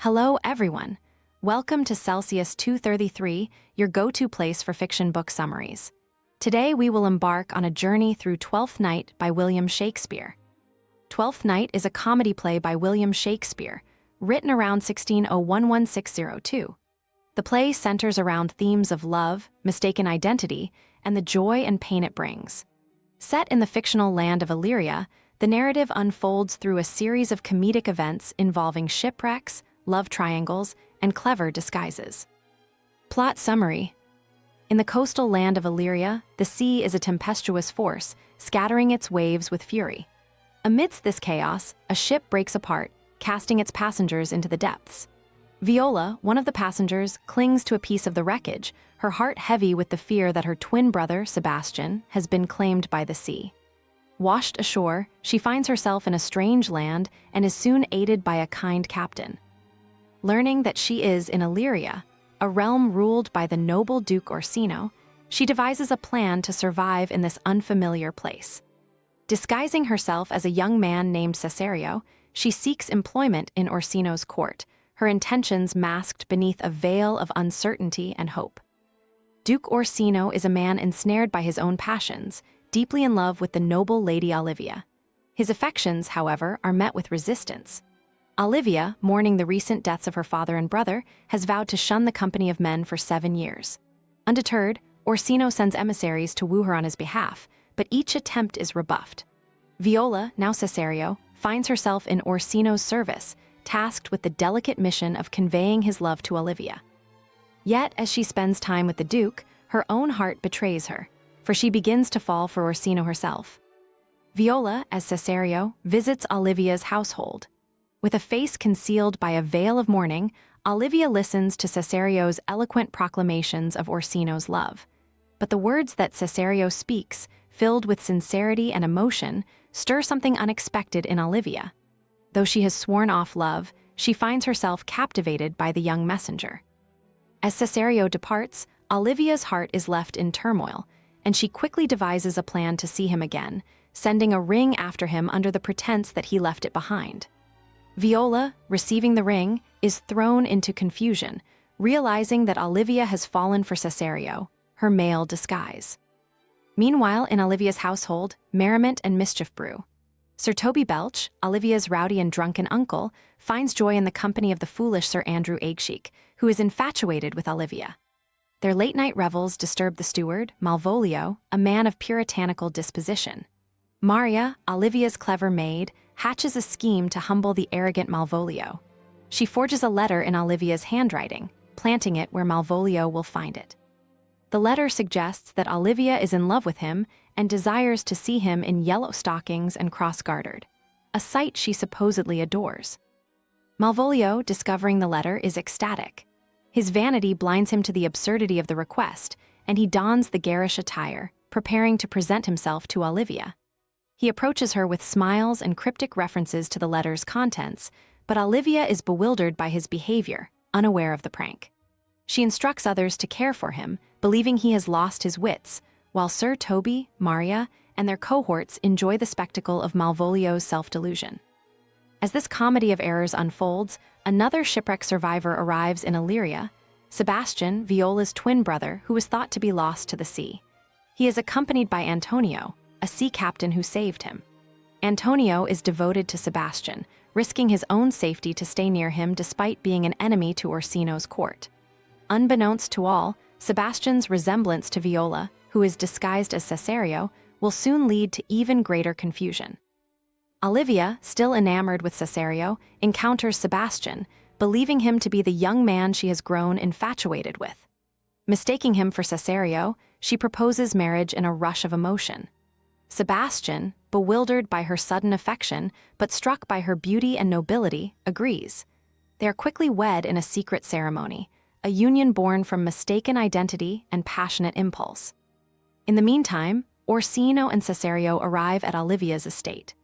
Hello, everyone. Welcome to Celsius 233, your go-to place for fiction book summaries. Today, we will embark on a journey through Twelfth Night by William Shakespeare. Twelfth Night is a comedy play by William Shakespeare, written around 1601-1602. The play centers around themes of love, mistaken identity, and the joy and pain it brings. Set in the fictional land of Illyria, the narrative unfolds through a series of comedic events involving shipwrecks, love triangles, and clever disguises. Plot summary. In the coastal land of Illyria, the sea is a tempestuous force, scattering its waves with fury. Amidst this chaos, a ship breaks apart, casting its passengers into the depths. Viola, one of the passengers, clings to a piece of the wreckage, her heart heavy with the fear that her twin brother, Sebastian, has been claimed by the sea. Washed ashore, she finds herself in a strange land and is soon aided by a kind captain. Learning that she is in Illyria, a realm ruled by the noble Duke Orsino, she devises a plan to survive in this unfamiliar place. Disguising herself as a young man named Cesario, she seeks employment in Orsino's court, her intentions masked beneath a veil of uncertainty and hope. Duke Orsino is a man ensnared by his own passions, deeply in love with the noble Lady Olivia. His affections, however, are met with resistance. Olivia, mourning the recent deaths of her father and brother, has vowed to shun the company of men for 7 years. Undeterred, Orsino sends emissaries to woo her on his behalf, but each attempt is rebuffed. Viola, now Cesario, finds herself in Orsino's service, tasked with the delicate mission of conveying his love to Olivia. Yet, as she spends time with the Duke, her own heart betrays her, for she begins to fall for Orsino herself. Viola, as Cesario, visits Olivia's household. With a face concealed by a veil of mourning, Olivia listens to Cesario's eloquent proclamations of Orsino's love. But the words that Cesario speaks, filled with sincerity and emotion, stir something unexpected in Olivia. Though she has sworn off love, she finds herself captivated by the young messenger. As Cesario departs, Olivia's heart is left in turmoil, and she quickly devises a plan to see him again, sending a ring after him under the pretense that he left it behind. Viola, receiving the ring, is thrown into confusion, realizing that Olivia has fallen for Cesario, her male disguise. Meanwhile, in Olivia's household, merriment and mischief brew. Sir Toby Belch, Olivia's rowdy and drunken uncle, finds joy in the company of the foolish Sir Andrew Aguecheek, who is infatuated with Olivia. Their late-night revels disturb the steward, Malvolio, a man of puritanical disposition. Maria, Olivia's clever maid, hatches a scheme to humble the arrogant Malvolio. She forges a letter in Olivia's handwriting, planting it where Malvolio will find it. The letter suggests that Olivia is in love with him and desires to see him in yellow stockings and cross-gartered, a sight she supposedly adores. Malvolio, discovering the letter, is ecstatic. His vanity blinds him to the absurdity of the request, and he dons the garish attire, preparing to present himself to Olivia. He approaches her with smiles and cryptic references to the letter's contents, but Olivia is bewildered by his behavior, unaware of the prank. She instructs others to care for him, believing he has lost his wits, while Sir Toby, Maria, and their cohorts enjoy the spectacle of Malvolio's self-delusion. As this comedy of errors unfolds, another shipwreck survivor arrives in Illyria, Sebastian, Viola's twin brother, who was thought to be lost to the sea. He is accompanied by Antonio, a sea captain who saved him. Antonio is devoted to Sebastian, risking his own safety to stay near him despite being an enemy to Orsino's court. Unbeknownst to all, Sebastian's resemblance to Viola, who is disguised as Cesario, will soon lead to even greater confusion. Olivia, still enamored with Cesario, encounters Sebastian, believing him to be the young man she has grown infatuated with. Mistaking him for Cesario, she proposes marriage in a rush of emotion. Sebastian, bewildered by her sudden affection, but struck by her beauty and nobility, agrees. They are quickly wed in a secret ceremony, a union born from mistaken identity and passionate impulse. In the meantime, Orsino and Cesario arrive at Olivia's estate.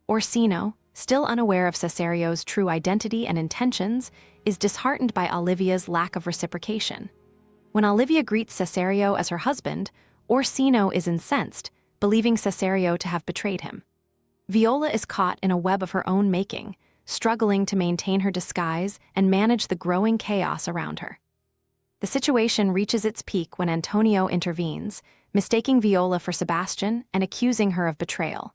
Orsino, still unaware of Cesario's true identity and intentions, is disheartened by Olivia's lack of reciprocation. When Olivia greets Cesario as her husband, Orsino is incensed, believing Cesario to have betrayed him. Viola is caught in a web of her own making, struggling to maintain her disguise and manage the growing chaos around her. The situation reaches its peak when Antonio intervenes, mistaking Viola for Sebastian and accusing her of betrayal.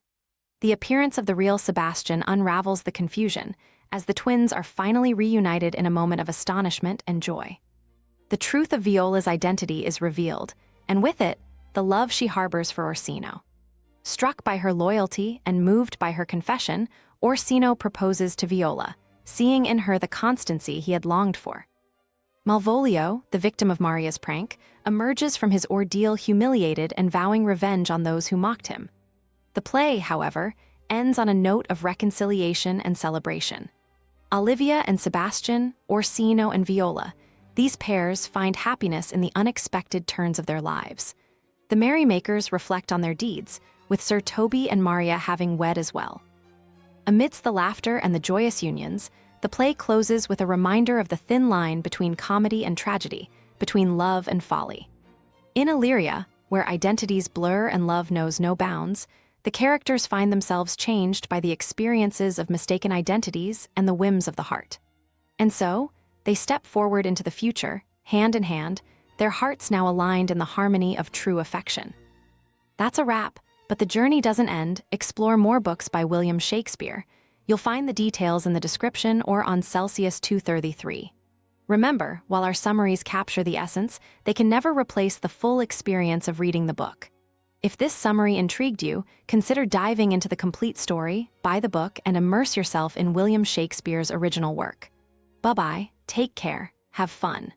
The appearance of the real Sebastian unravels the confusion, as the twins are finally reunited in a moment of astonishment and joy. The truth of Viola's identity is revealed, and with it, the love she harbors for Orsino. Struck by her loyalty and moved by her confession, Orsino proposes to Viola, seeing in her the constancy he had longed for. Malvolio, the victim of Maria's prank, emerges from his ordeal humiliated and vowing revenge on those who mocked him. The play, however, ends on a note of reconciliation and celebration. Olivia and Sebastian, Orsino and Viola, these pairs find happiness in the unexpected turns of their lives. The merrymakers reflect on their deeds, with Sir Toby and Maria having wed as well. Amidst the laughter and the joyous unions, the play closes with a reminder of the thin line between comedy and tragedy, between love and folly. In Illyria, where identities blur and love knows no bounds, the characters find themselves changed by the experiences of mistaken identities and the whims of the heart. And so, they step forward into the future, hand in hand, their hearts now aligned in the harmony of true affection. That's a wrap, but the journey doesn't end. Explore more books by William Shakespeare. You'll find the details in the description or on Celsius 233. Remember, while our summaries capture the essence, they can never replace the full experience of reading the book. If this summary intrigued you, consider diving into the complete story, buy the book, and immerse yourself in William Shakespeare's original work. Bye-bye, take care, have fun.